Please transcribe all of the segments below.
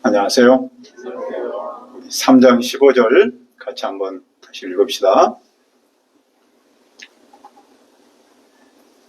안녕하세요. 우리 3장 15절 같이 한번 다시 읽읍시다.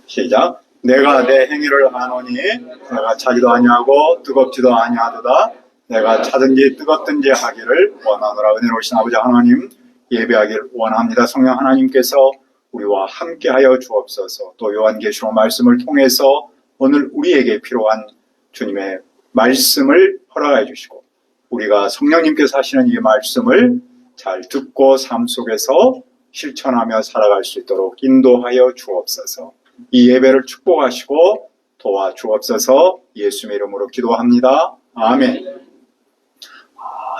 시작. 내가 내 행위를 아노니 내가 차지도 아니하고 뜨겁지도 아니하도다. 내가 차든지 뜨겁든지 하기를 원하노라. 은혜로우신 아버지 하나님, 예배하기를 원합니다. 성령 하나님께서 우리와 함께하여 주옵소서. 또 요한계시록 말씀을 통해서 오늘 우리에게 필요한 주님의 말씀을 허락해 주시고, 우리가 성령님께서 하시는 이 말씀을 잘 듣고 삶 속에서 실천하며 살아갈 수 있도록 인도하여 주옵소서. 이 예배를 축복하시고 도와주옵소서. 예수님의 이름으로 기도합니다. 아멘.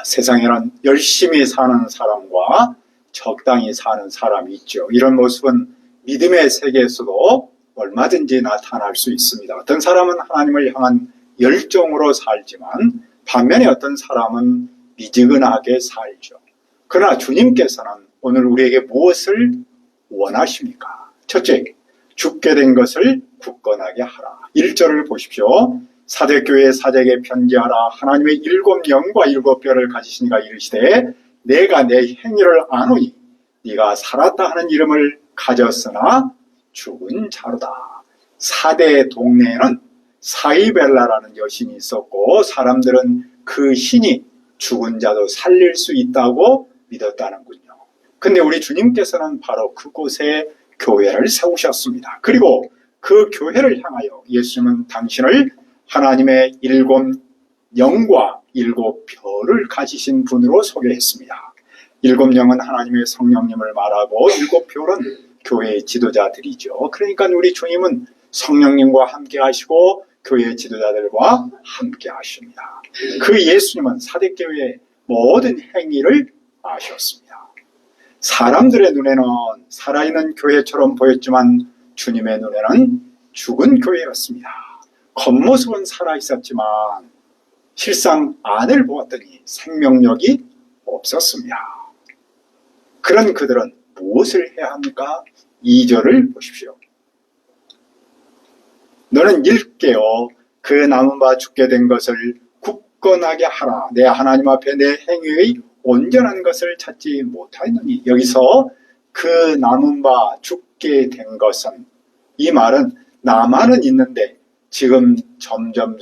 세상에는 열심히 사는 사람과 적당히 사는 사람이 있죠. 이런 모습은 믿음의 세계에서도 얼마든지 나타날 수 있습니다. 어떤 사람은 하나님을 향한 열정으로 살지만 반면에 어떤 사람은 미지근하게 살죠. 그러나 주님께서는 오늘 우리에게 무엇을 원하십니까? 첫째, 죽게 된 것을 굳건하게 하라. 1절을 보십시오. 사대교회 사제에게 편지하라. 하나님의 7 영과 7 뼈를 가지시니가 이르시되 내가 내 행위를 아노니 네가 살았다 하는 이름을 가졌으나 죽은 자로다. 사대 동네에는 사이벨라라는 여신이 있었고 사람들은 그 신이 죽은 자도 살릴 수 있다고 믿었다는군요. 근데 우리 주님께서는 바로 그곳에 교회를 세우셨습니다. 그리고 그 교회를 향하여 예수님은 당신을 하나님의 7 영과 7 뼈를 가지신 분으로 소개했습니다. 7 영은 하나님의 성령님을 말하고 7 뼈는 교회의 지도자들이죠. 그러니까 우리 주님은 성령님과 함께 하시고 교회의 지도자들과 함께 하십니다. 그 예수님은 사대교회의 모든 행위를 아셨습니다. 사람들의 눈에는 살아있는 교회처럼 보였지만 주님의 눈에는 죽은 교회였습니다. 겉모습은 살아있었지만 실상 안을 보았더니 생명력이 없었습니다. 그런 그들은 무엇을 해야 합니까? 2절을 보십시오. 너는 일깨어 그 남은 바 죽게 된 것을 굳건하게 하라. 내 하나님 앞에 내 행위의 온전한 것을 찾지 못하였느니. 여기서 그 남은 바 죽게 된 것은, 이 말은 나만은 있는데 지금 점점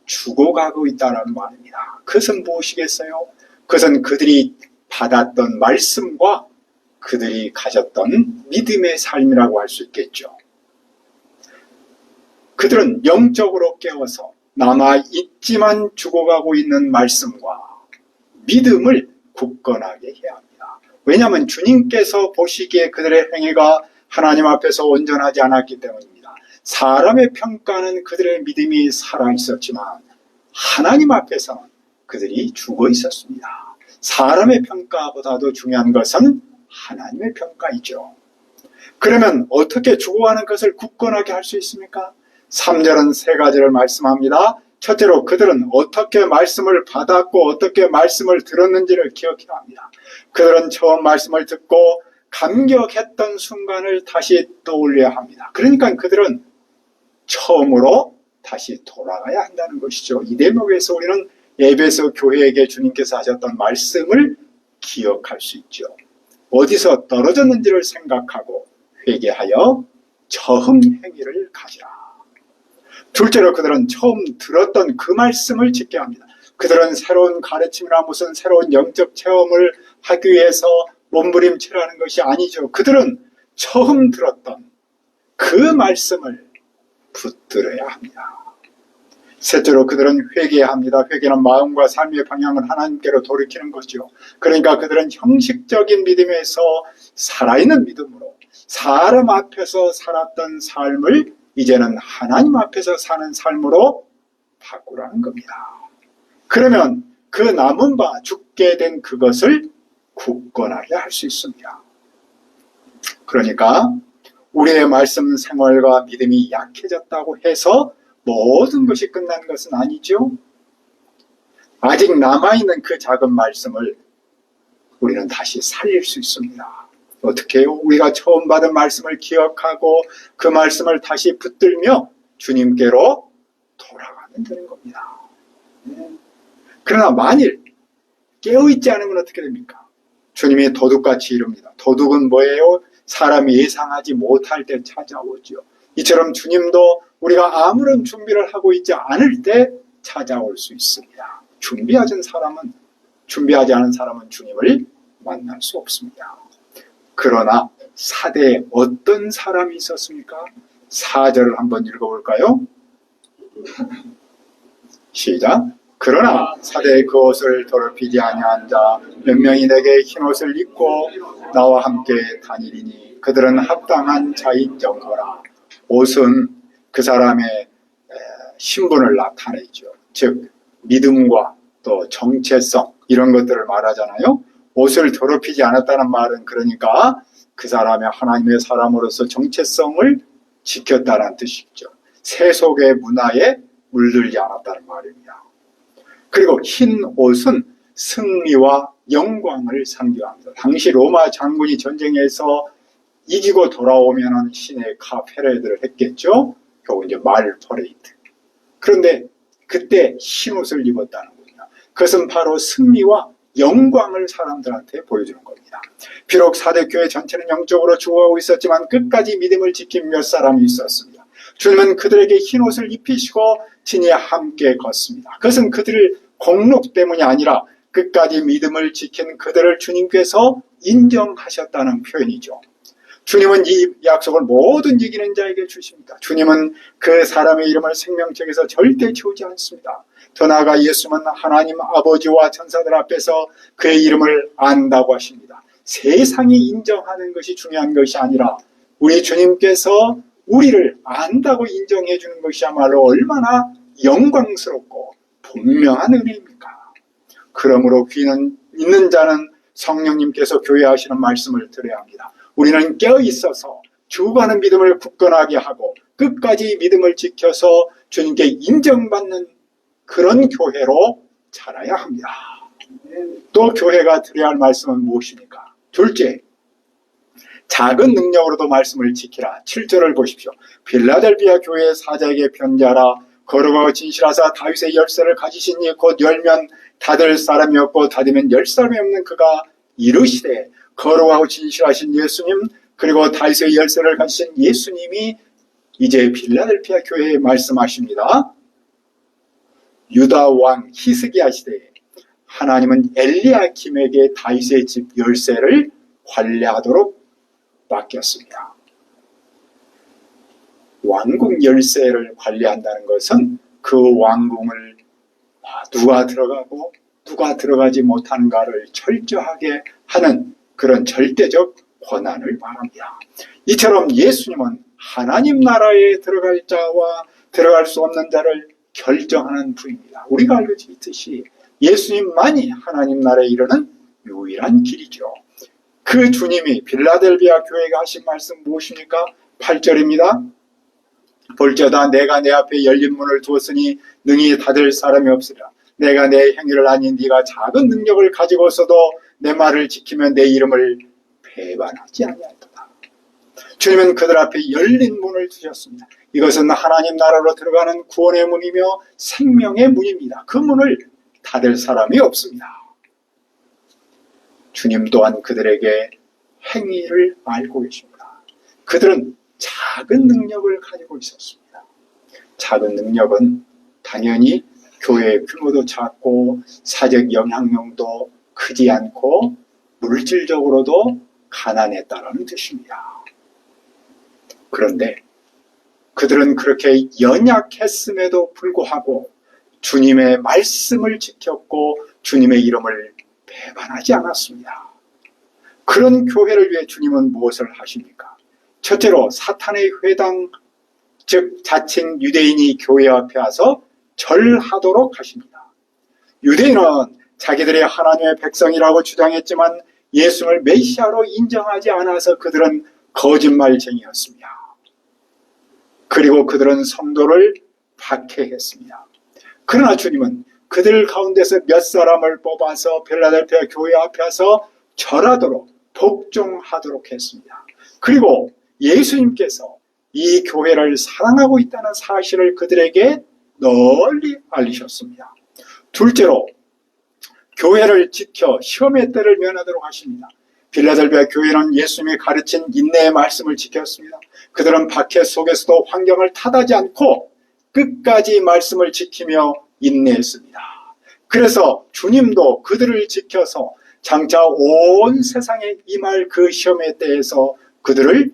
죽어가고 있다는 말입니다. 그것은 무엇이겠어요? 그것은 그들이 받았던 말씀과 그들이 가졌던 믿음의 삶이라고 할 수 있겠죠. 그들은 영적으로 깨워서 남아있지만 죽어가고 있는 말씀과 믿음을 굳건하게 해야 합니다. 왜냐하면 주님께서 보시기에 그들의 행위가 하나님 앞에서 온전하지 않았기 때문입니다. 사람의 평가는 그들의 믿음이 살아있었지만 하나님 앞에서는 그들이 죽어 있었습니다. 사람의 평가보다도 중요한 것은 하나님의 평가이죠. 그러면 어떻게 죽어가는 것을 굳건하게 할 수 있습니까? 3절은 3가지를 말씀합니다. 첫째로 그들은 어떻게 말씀을 받았고 어떻게 말씀을 들었는지를 기억해야 합니다. 그들은 처음 말씀을 듣고 감격했던 순간을 다시 떠올려야 합니다. 그러니까 그들은 처음으로 다시 돌아가야 한다는 것이죠. 이 대목에서 우리는 에베소 교회에게 주님께서 하셨던 말씀을 기억할 수 있죠. 어디서 떨어졌는지를 생각하고 회개하여 처음 행위를 가지라. 둘째로 그들은 처음 들었던 그 말씀을 지켜야 합니다. 그들은 새로운 가르침이나 무슨 새로운 영적 체험을 하기 위해서 몸부림치라는 것이 아니죠. 그들은 처음 들었던 그 말씀을 붙들어야 합니다. 셋째로 그들은 회개해야 합니다. 회개는 마음과 삶의 방향을 하나님께로 돌이키는 것이죠. 그러니까 그들은 형식적인 믿음에서 살아있는 믿음으로 사람 앞에서 살았던 삶을 이제는 하나님 앞에서 사는 삶으로 바꾸라는 겁니다. 그러면 그 남은 바 죽게 된 그것을 굳건하게 할 수 있습니다. 그러니까 우리의 말씀 생활과 믿음이 약해졌다고 해서 모든 것이 끝난 것은 아니죠. 아직 남아있는 그 작은 말씀을 우리는 다시 살릴 수 있습니다. 어떻게 해요? 우리가 처음 받은 말씀을 기억하고 그 말씀을 다시 붙들며 주님께로 돌아가면 되는 겁니다. 그러나 만일 깨어있지 않으면 어떻게 됩니까? 주님이 도둑같이 이릅니다. 도둑은 뭐예요? 사람이 예상하지 못할 때 찾아오죠. 이처럼 주님도 우리가 아무런 준비를 하고 있지 않을 때 찾아올 수 있습니다. 준비하지 않은 사람은 주님을 만날 수 없습니다. 그러나 사대에 어떤 사람이 있었습니까? 4절을 한번 읽어볼까요? 시작. 그러나 사대에 그 옷을 더럽히지 아니한 자 몇 명이 내게 흰 옷을 입고 나와 함께 다니리니 그들은 합당한 자인정거라. 옷은 그 사람의 신분을 나타내죠. 즉 믿음과 또 정체성 이런 것들을 말하잖아요. 옷을 더럽히지 않았다는 말은 그러니까 그 사람의 하나님의 사람으로서 정체성을 지켰다는 뜻이죠. 세속의 문화에 물들지 않았다는 말입니다. 그리고 흰 옷은 승리와 영광을 상징합니다. 당시 로마 장군이 전쟁에서 이기고 돌아오면 신의 카페레드를 했겠죠. 결국 이제 말 퍼레이드. 그런데 그때 흰 옷을 입었다는 겁니다. 그것은 바로 승리와 영광을 사람들한테 보여주는 겁니다. 비록 사대교회 전체는 영적으로 죽어가고 있었지만 끝까지 믿음을 지킨 몇 사람이 있었습니다. 주님은 그들에게 흰 옷을 입히시고 진이 함께 걷습니다. 그것은 그들의 공로 때문이 아니라 끝까지 믿음을 지킨 그들을 주님께서 인정하셨다는 표현이죠. 주님은 이 약속을 모든 이기는 자에게 주십니다. 주님은 그 사람의 이름을 생명책에서 절대 지우지 않습니다. 더 나아가 예수님은 하나님 아버지와 천사들 앞에서 그의 이름을 안다고 하십니다. 세상이 인정하는 것이 중요한 것이 아니라 우리 주님께서 우리를 안다고 인정해 주는 것이야말로 얼마나 영광스럽고 분명한 은혜입니까? 그러므로 귀는 있는 자는 성령님께서 교회 하시는 말씀을 들어야 합니다. 우리는 깨어있어서 죽어가는 믿음을 굳건하게 하고 끝까지 믿음을 지켜서 주님께 인정받는 그런 교회로 자라야 합니다. 또 교회가 드려야 할 말씀은 무엇입니까? 둘째, 작은 능력으로도 말씀을 지키라. 7절을 보십시오. 빌라델비아 교회의 사자에게 편지하라. 거룩하고 진실하사 다윗의 열쇠를 가지신 이 곧 열면 닫을 사람이 없고 닫으면 열 사람이 없는 그가 이르시되 거룩하고 진실하신 예수님 그리고 다윗의 열쇠를 가지신 예수님이 이제 빌라델피아 교회에 말씀하십니다. 유다 왕 히스기야 시대에 하나님은 엘리야김에게 다윗의 집 열쇠를 관리하도록 맡겼습니다. 왕궁 열쇠를 관리한다는 것은 그 왕궁을 누가 들어가고 누가 들어가지 못하는가를 철저하게 하는 그런 절대적 권한을 말합니다. 이처럼 예수님은 하나님 나라에 들어갈 자와 들어갈 수 없는 자를 결정하는 분입니다. 우리가 알고 있듯이 예수님만이 하나님 나라에 이르는 유일한 길이죠. 그 주님이 빌라델비아 교회가 하신 말씀 무엇입니까? 8절입니다. 볼지어다 내가 내 앞에 열린 문을 두었으니 능히 닫을 사람이 없으리라. 내가 내 행위를 아니 네가 작은 능력을 가지고서도 내 말을 지키면 내 이름을 배반하지 아니하리라. 주님은 그들 앞에 열린 문을 두셨습니다. 이것은 하나님 나라로 들어가는 구원의 문이며 생명의 문입니다. 그 문을 닫을 사람이 없습니다. 주님 또한 그들에게 행위를 알고 계십니다. 그들은 작은 능력을 가지고 있었습니다. 작은 능력은 당연히 교회의 규모도 작고 사적 영향력도 크지 않고 물질적으로도 가난했다는 뜻입니다. 그런데 그들은 그렇게 연약했음에도 불구하고 주님의 말씀을 지켰고 주님의 이름을 배반하지 않았습니다. 그런 교회를 위해 주님은 무엇을 하십니까? 첫째로 사탄의 회당, 즉 자칭 유대인이 교회 앞에 와서 절하도록 하십니다. 유대인은 자기들의 하나님의 백성이라고 주장했지만 예수를 메시아로 인정하지 않아서 그들은 거짓말쟁이였습니다. 그리고 그들은 성도를 박해했습니다. 그러나 주님은 그들 가운데서 몇 사람을 뽑아서 빌라델피아 교회 앞에 와서 절하도록 복종하도록 했습니다. 그리고 예수님께서 이 교회를 사랑하고 있다는 사실을 그들에게 널리 알리셨습니다. 둘째로 교회를 지켜 시험의 때를 면하도록 하십니다. 빌라델비아 교회는 예수님이 가르친 인내의 말씀을 지켰습니다. 그들은 박해 속에서도 환경을 탓하지 않고 끝까지 말씀을 지키며 인내했습니다. 그래서 주님도 그들을 지켜서 장차 온 세상에 임할 그 시험의 때에서 그들을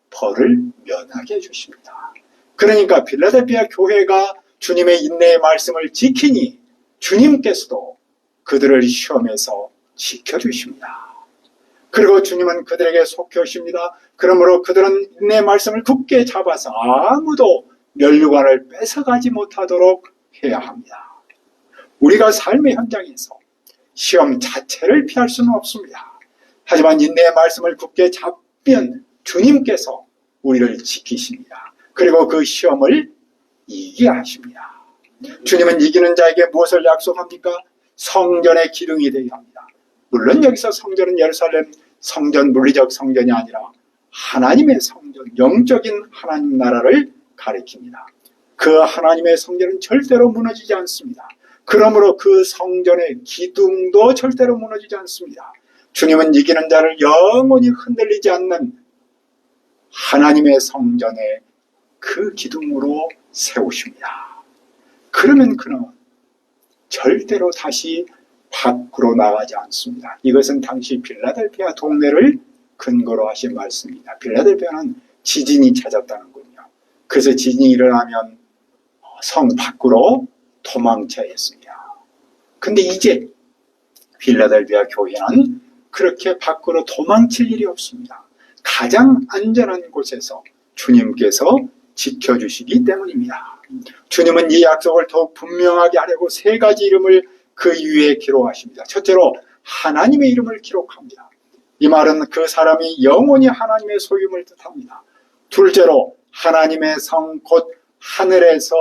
벌을 면하게 해주십니다. 그러니까 빌라델비아 교회가 주님의 인내의 말씀을 지키니 주님께서도 그들을 시험에서 지켜주십니다. 그리고 주님은 그들에게 속혀십니다. 그러므로 그들은 인내의 말씀을 굳게 잡아서 아무도 면류관을 뺏어가지 못하도록 해야 합니다. 우리가 삶의 현장에서 시험 자체를 피할 수는 없습니다. 하지만 인내의 말씀을 굳게 잡으면 주님께서 우리를 지키십니다. 그리고 그 시험을 이기게 하십니다. 주님은 이기는 자에게 무엇을 약속합니까? 성전의 기둥이 되게 합니다. 물론 여기서 성전은 예루살렘 성전, 물리적 성전이 아니라 하나님의 성전, 영적인 하나님 나라를 가리킵니다. 그 하나님의 성전은 절대로 무너지지 않습니다. 그러므로 그 성전의 기둥도 절대로 무너지지 않습니다. 주님은 이기는 자를 영원히 흔들리지 않는 하나님의 성전의 그 기둥으로 세우십니다. 그러면 그는 절대로 다시 밖으로 나가지 않습니다. 이것은 당시 빌라델비아 동네를 근거로 하신 말씀입니다. 빌라델비아는 지진이 찾았다는군요. 그래서 지진이 일어나면 성 밖으로 도망쳐야 했습니다. 근데 이제 빌라델비아 교회는 그렇게 밖으로 도망칠 일이 없습니다. 가장 안전한 곳에서 주님께서 지켜주시기 때문입니다. 주님은 이 약속을 더욱 분명하게 하려고 세 가지 이름을 그 위에 기록하십니다. 첫째로 하나님의 이름을 기록합니다. 이 말은 그 사람이 영원히 하나님의 소유임을 뜻합니다. 둘째로 하나님의 성 곧 하늘에서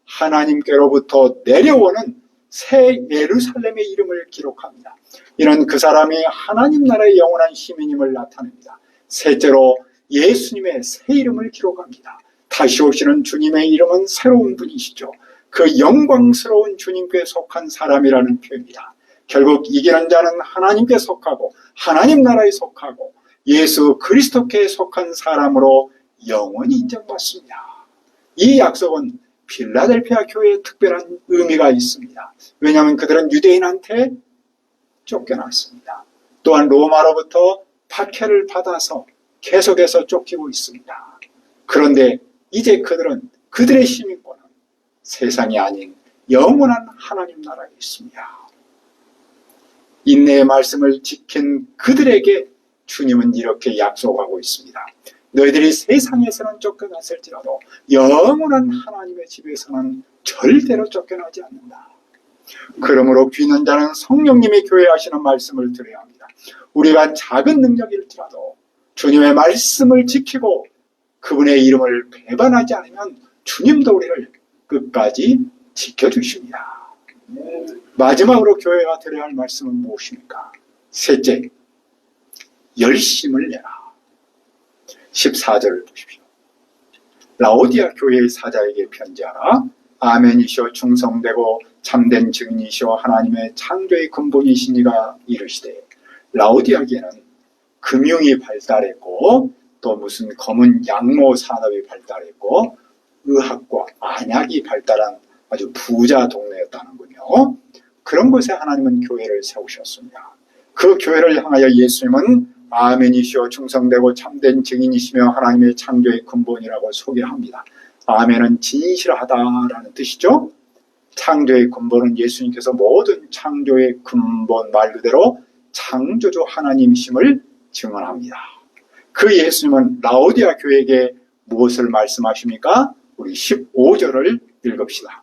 하나님께로부터 내려오는 새 예루살렘의 이름을 기록합니다. 이는 그 사람이 하나님 나라의 영원한 시민임을 나타냅니다. 셋째로 예수님의 새 이름을 기록합니다. 다시 오시는 주님의 이름은 새로운 분이시죠. 그 영광스러운 주님께 속한 사람이라는 표현입니다. 결국 이기는 자는 하나님께 속하고 하나님 나라에 속하고 예수 그리스도께 속한 사람으로 영원히 인정받습니다. 이 약속은 필라델피아 교회에 특별한 의미가 있습니다. 왜냐하면 그들은 유대인한테 쫓겨났습니다. 또한 로마로부터 박해를 받아서 계속해서 쫓기고 있습니다. 그런데 이제 그들은 그들의 시민권은 세상이 아닌 영원한 하나님 나라에 있습니다. 인내의 말씀을 지킨 그들에게 주님은 이렇게 약속하고 있습니다. 너희들이 세상에서는 쫓겨났을지라도 영원한 하나님의 집에서는 절대로 쫓겨나지 않는다. 그러므로 귀는 자는 성령님이 교회하시는 말씀을 들어야 합니다. 우리가 작은 능력일지라도 주님의 말씀을 지키고 그분의 이름을 배반하지 않으면 주님도 우리를 끝까지 지켜주십니다. 마지막으로 교회가 드려야 할 말씀은 무엇입니까? 셋째, 열심을 내라. 14절을 보십시오. 라오디아 교회의 사자에게 편지하라. 아멘이시오 충성되고 참된 증인이시오 하나님의 창조의 근본이시니가 이르시되. 라오디아계는 금융이 발달했고 또 무슨 검은 양모 산업이 발달했고 의학과 안약이 발달한 아주 부자 동네였다는군요. 그런 곳에 하나님은 교회를 세우셨습니다. 그 교회를 향하여 예수님은 아멘이시오 충성되고 참된 증인이시며 하나님의 창조의 근본이라고 소개합니다. 아멘은 진실하다라는 뜻이죠. 창조의 근본은 예수님께서 모든 창조의 근본 말 그대로 창조주 하나님이심을 증언합니다. 그 예수님은 라오디아 교회에게 무엇을 말씀하십니까? 우리 15절을 읽읍시다.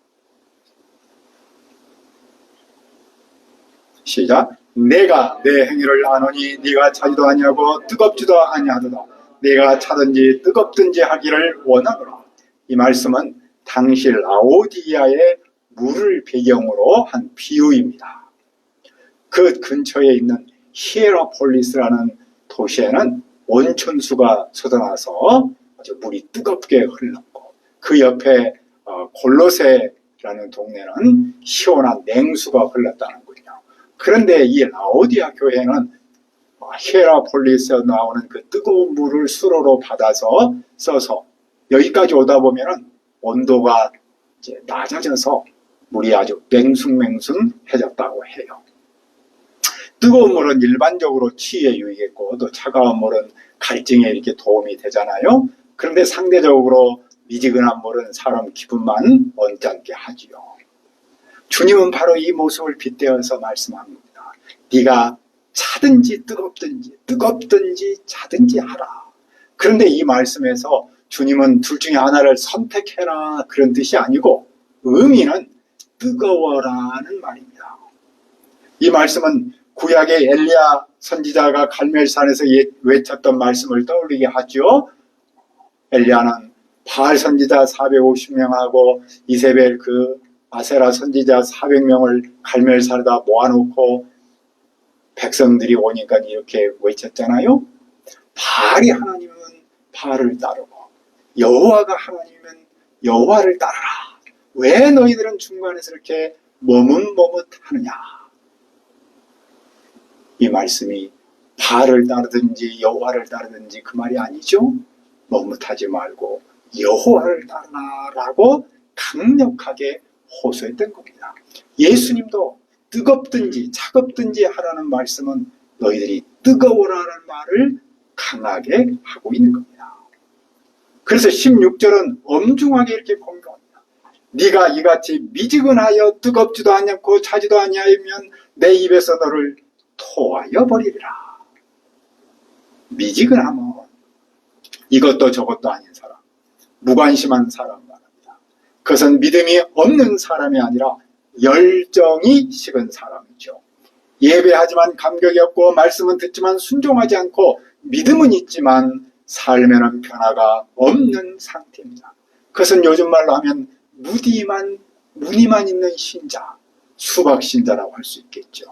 시작. 내가 내 행위를 아노니 네가 차지도 아니하고 뜨겁지도 아니하도다. 내가 차든지 뜨겁든지 하기를 원하노라. 이 말씀은 당시 라오디아의 물을 배경으로 한 비유입니다. 그 근처에 있는 히에라폴리스라는 도시에는 온천수가 솟아나서 아주 물이 뜨겁게 흘렀고 그 옆에 골로새라는 동네는 시원한 냉수가 흘렀다는군요. 그런데 이 라오디아 교회는 히에라폴리스에서 나오는 그 뜨거운 물을 수로로 받아서 써서 여기까지 오다 보면은 온도가 이제 낮아져서 물이 아주 맹숭맹숭해졌다고 해요. 뜨거운 물은 일반적으로 치유에 유익했고 또 차가운 물은 갈증에 이렇게 도움이 되잖아요. 그런데 상대적으로 미지근한 물은 사람 기분만 언짢게 하지요. 주님은 바로 이 모습을 빗대어서 말씀합니다. 네가 차든지 뜨겁든지 차든지 하라. 그런데 이 말씀에서 주님은 둘 중에 하나를 선택해라 그런 뜻이 아니고 의미는 뜨거워라는 말입니다. 이 말씀은 구약의 엘리야 선지자가 갈멜산에서 외쳤던 말씀을 떠올리게 하죠. 엘리야는 바알 선지자 450명하고 이세벨 그 아세라 선지자 400명을 갈멜산에다 모아놓고 백성들이 오니까 이렇게 외쳤잖아요. 바알이 하나님은 바알을 따르고 여호와가 하나님은 여호와를 따르라. 왜 너희들은 중간에서 이렇게 머뭇머뭇하느냐. 이 말씀이 바알을 따르든지 여호와를 따르든지 그 말이 아니죠. 머뭇하지 말고 여호와를 따르라라고 강력하게 호소했던 겁니다. 예수님도 뜨겁든지 차갑든지 하라는 말씀은 너희들이 뜨거워라는 말을 강하게 하고 있는 겁니다. 그래서 16절은 엄중하게 이렇게 공격합니다. 네가 이같이 미지근하여 뜨겁지도 않고 차지도 아니하면 내 입에서 너를 토하여 버리리라. 미지근하면 이것도 저것도 아닌 사람, 무관심한 사람 말합니다. 그것은 믿음이 없는 사람이 아니라 열정이 식은 사람이죠. 예배하지만 감격이 없고 말씀은 듣지만 순종하지 않고 믿음은 있지만 삶에는 변화가 없는 상태입니다. 그것은 요즘 말로 하면 무늬만 있는 신자, 수박신자라고 할 수 있겠죠.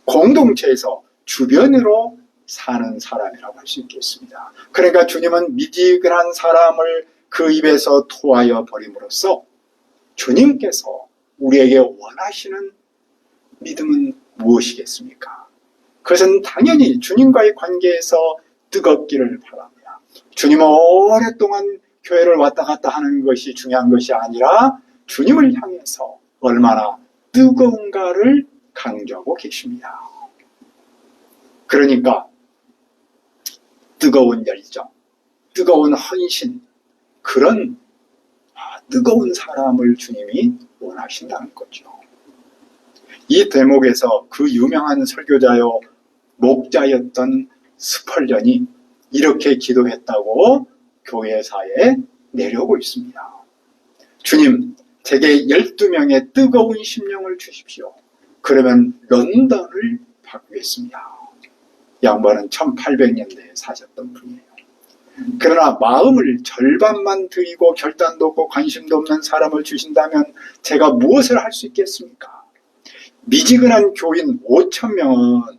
공동체에서 주변으로 사는 사람이라고 할 수 있겠습니다. 그러니까 주님은 미지근한 사람을 그 입에서 토하여 버림으로써 주님께서 우리에게 원하시는 믿음은 무엇이겠습니까? 그것은 당연히 주님과의 관계에서 뜨겁기를 바랍니다. 주님은 오랫동안 교회를 왔다 갔다 하는 것이 중요한 것이 아니라 주님을 향해서 얼마나 뜨거운가를 강조하고 계십니다. 그러니까 뜨거운 열정, 뜨거운 헌신, 그런 뜨거운 사람을 주님이 원하신다는 거죠. 이 대목에서 그 유명한 설교자요 목자였던 스펄전이 이렇게 기도했다고 교회사에 내려오고 있습니다. 주님, 제게 12명의 뜨거운 심령을 주십시오. 그러면 런던을 바꾸겠습니다. 양반은 1800년대에 사셨던 분이에요. 그러나 마음을 절반만 드리고 결단도 없고 관심도 없는 사람을 주신다면 제가 무엇을 할 수 있겠습니까? 미지근한 교인 5,000명은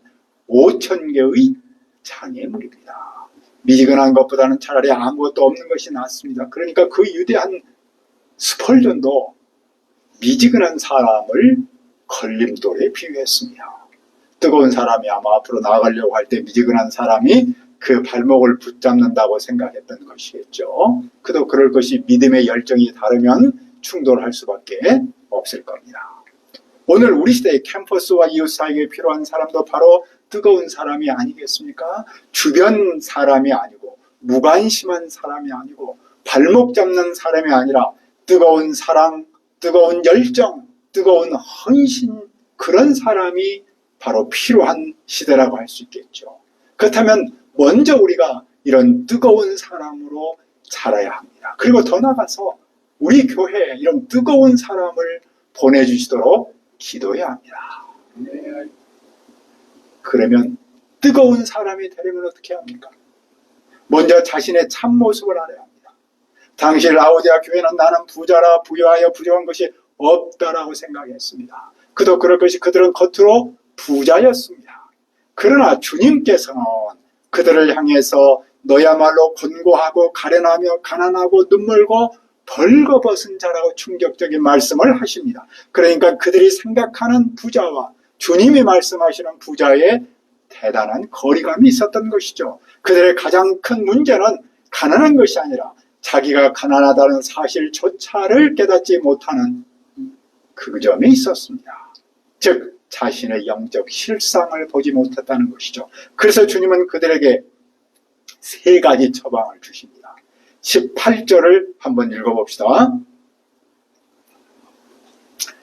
5,000개의 장애물입니다. 미지근한 것보다는 차라리 아무것도 없는 것이 낫습니다. 그러니까 그 위대한 스펄전도 미지근한 사람을 걸림돌에 비유했습니다. 뜨거운 사람이 아마 앞으로 나아가려고 할 때 미지근한 사람이 그 발목을 붙잡는다고 생각했던 것이겠죠. 그도 그럴 것이 믿음의 열정이 다르면 충돌할 수밖에 없을 겁니다. 오늘 우리 시대의 캠퍼스와 이웃 사이에 필요한 사람도 바로 뜨거운 사람이 아니겠습니까? 주변 사람이 아니고 무관심한 사람이 아니고 발목 잡는 사람이 아니라 뜨거운 사랑, 뜨거운 열정, 뜨거운 헌신, 그런 사람이 바로 필요한 시대라고 할 수 있겠죠. 그렇다면 먼저 우리가 이런 뜨거운 사람으로 자라야 합니다. 그리고 더 나아가서 우리 교회에 이런 뜨거운 사람을 보내주시도록 기도해야 합니다. 그러면 뜨거운 사람이 되려면 어떻게 합니까? 먼저 자신의 참모습을 알아야 합니다. 당시 라오디아 교회는 나는 부자라 부유하여 부족한 것이 없다라고 생각했습니다. 그도 그럴 것이 그들은 겉으로 부자였습니다. 그러나 주님께서는 그들을 향해서 너야말로 곤고하고 가련하며 가난하고 눈멀고 벌거벗은 자라고 충격적인 말씀을 하십니다. 그러니까 그들이 생각하는 부자와 주님이 말씀하시는 부자의 대단한 거리감이 있었던 것이죠. 그들의 가장 큰 문제는 가난한 것이 아니라 자기가 가난하다는 사실조차를 깨닫지 못하는 그 점이 있었습니다. 즉 자신의 영적 실상을 보지 못했다는 것이죠. 그래서 주님은 그들에게 세 가지 처방을 주십니다. 18절을 한번 읽어봅시다.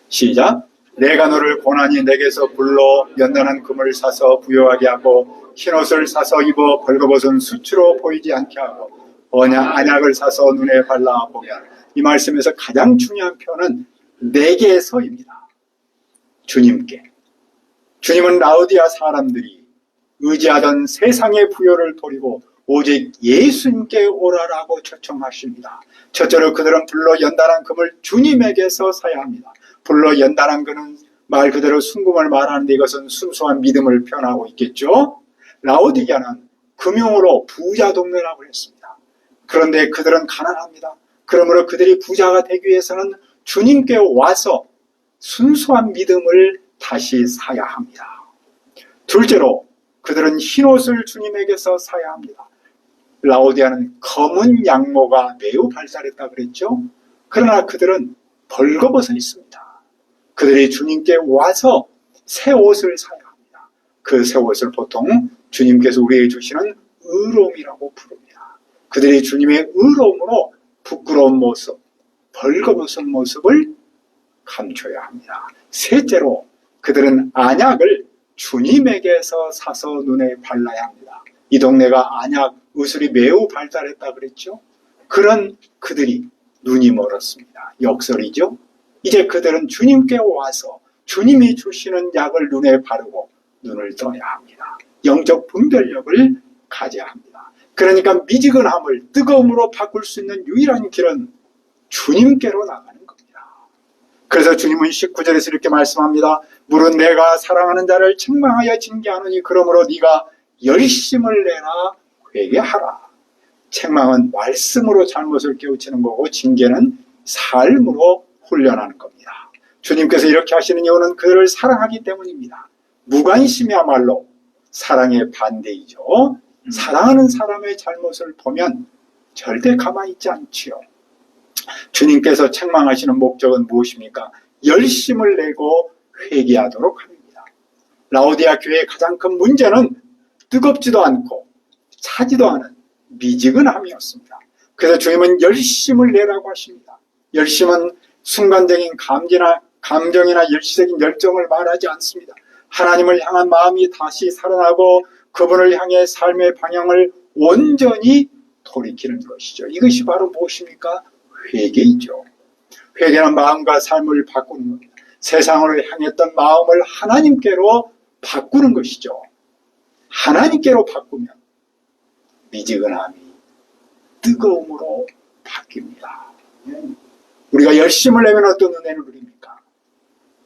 시작. 내가 너를 고난이 내게서 불러 연단한 금을 사서 부요하게 하고 흰옷을 사서 입어 벌거벗은 수치로 보이지 않게 하고 안약을 사서 눈에 발라 보면, 이 말씀에서 가장 중요한 표현은 내게서입니다. 주님께. 주님은 라우디아 사람들이 의지하던 세상의 부요를 버리고 오직 예수님께 오라라고 초청하십니다. 첫째로 그들은 불러 연단한 금을 주님에게서 사야 합니다. 불러 연단한 금은 말 그대로 순금을 말하는데 이것은 순수한 믿음을 표현하고 있겠죠. 라우디아는 금융으로 부자 동네라고 했습니다. 그런데 그들은 가난합니다. 그러므로 그들이 부자가 되기 위해서는 주님께 와서 순수한 믿음을 다시 사야 합니다. 둘째로 그들은 흰옷을 주님에게서 사야 합니다. 라우디아는 검은 양모가 매우 발달했다 그랬죠. 그러나 그들은 벌거벗어 있습니다. 그들이 주님께 와서 새 옷을 사야 합니다. 그 새 옷을 보통 주님께서 우리에게 주시는 의로움이라고 부릅니다. 그들이 주님의 의로움으로 부끄러운 모습, 벌거벗은 모습을 감춰야 합니다. 셋째로 그들은 안약을 주님에게서 사서 눈에 발라야 합니다. 이 동네가 안약, 의술이 매우 발달했다 그랬죠. 그런 그들이 눈이 멀었습니다. 역설이죠. 이제 그들은 주님께 와서 주님이 주시는 약을 눈에 바르고 눈을 떠야 합니다. 영적 분별력을 가져야 합니다. 그러니까 미지근함을 뜨거움으로 바꿀 수 있는 유일한 길은 주님께로 나가는 겁니다. 그래서 주님은 19절에서 이렇게 말씀합니다. 물은 내가 사랑하는 자를 책망하여 징계하노니 그러므로 네가 열심을 내라 회개하라. 책망은 말씀으로 잘못을 깨우치는 거고 징계는 삶으로 훈련하는 겁니다. 주님께서 이렇게 하시는 이유는 그들을 사랑하기 때문입니다. 무관심이야말로 사랑의 반대이죠. 사랑하는 사람의 잘못을 보면 절대 가만히 있지 않지요. 주님께서 책망하시는 목적은 무엇입니까? 열심을 내고 회개하도록 합니다. 라오디아 교회의 가장 큰 문제는 뜨겁지도 않고 차지도 않은 미지근함이었습니다. 그래서 주님은 열심을 내라고 하십니다. 열심은 순간적인 감정이나 일시적인 열정을 말하지 않습니다. 하나님을 향한 마음이 다시 살아나고 그분을 향해 삶의 방향을 온전히 돌이키는 것이죠. 이것이 바로 무엇입니까? 회개이죠. 회개는 마음과 삶을 바꾸는 겁니다. 세상을 향했던 마음을 하나님께로 바꾸는 것이죠. 하나님께로 바꾸면 미지근함이 뜨거움으로 바뀝니다. 우리가 열심을 내면 어떤 은혜를 누립니까?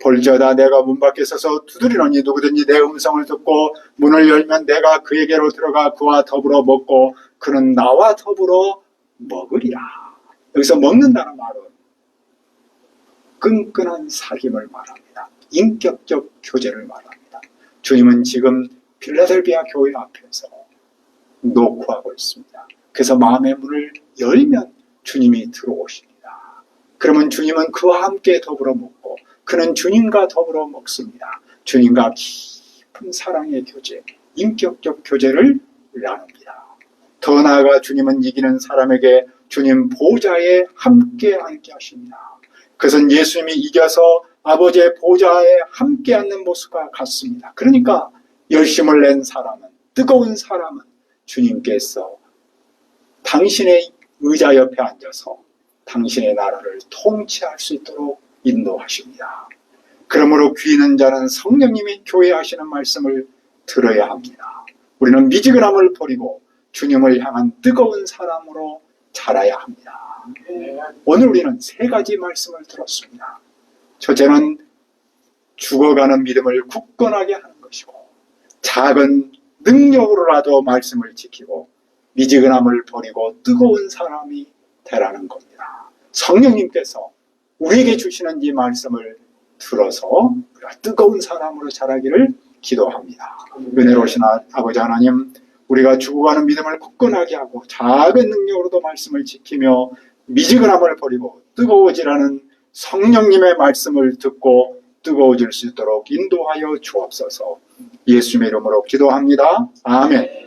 볼지어다 내가 문 밖에 서서 두드리노니 누구든지 내 음성을 듣고 문을 열면 내가 그에게로 들어가 그와 더불어 먹고 그는 나와 더불어 먹으리라. 여기서 먹는다는 말은 끈끈한 사귐을 말합니다. 인격적 교제를 말합니다. 주님은 지금 필라델비아 교회 앞에서 노크하고 있습니다. 그래서 마음의 문을 열면 주님이 들어오십니다. 그러면 주님은 그와 함께 더불어 먹고 그는 주님과 더불어 먹습니다. 주님과 깊은 사랑의 교제, 인격적 교제를 나눕니다. 더 나아가 주님은 이기는 사람에게 주님 보좌에 함께 앉게 하십니다. 그것은 예수님이 이겨서 아버지의 보좌에 함께 앉는 모습과 같습니다. 그러니까 열심을 낸 사람은, 뜨거운 사람은 주님께서 당신의 의자 옆에 앉아서 당신의 나라를 통치할 수 있도록 인도하십니다. 그러므로 귀 있는 자는 성령님이 교회하시는 말씀을 들어야 합니다. 우리는 미지근함을 버리고 주님을 향한 뜨거운 사람으로 자라야 합니다. 오늘 우리는 세 가지 말씀을 들었습니다. 첫째는 죽어가는 믿음을 굳건하게 하는 것이고, 작은 능력으로라도 말씀을 지키고 미지근함을 버리고 뜨거운 사람이 되라는 겁니다. 성령님께서 우리에게 주시는 이 말씀을 들어서 우리가 뜨거운 사람으로 자라기를 기도합니다. 은혜로우신 아버지 하나님, 우리가 죽어가는 믿음을 굳건하게 하고 작은 능력으로도 말씀을 지키며 미지근함을 버리고 뜨거워지라는 성령님의 말씀을 듣고 뜨거워질 수 있도록 인도하여 주옵소서. 예수님의 이름으로 기도합니다. 아멘.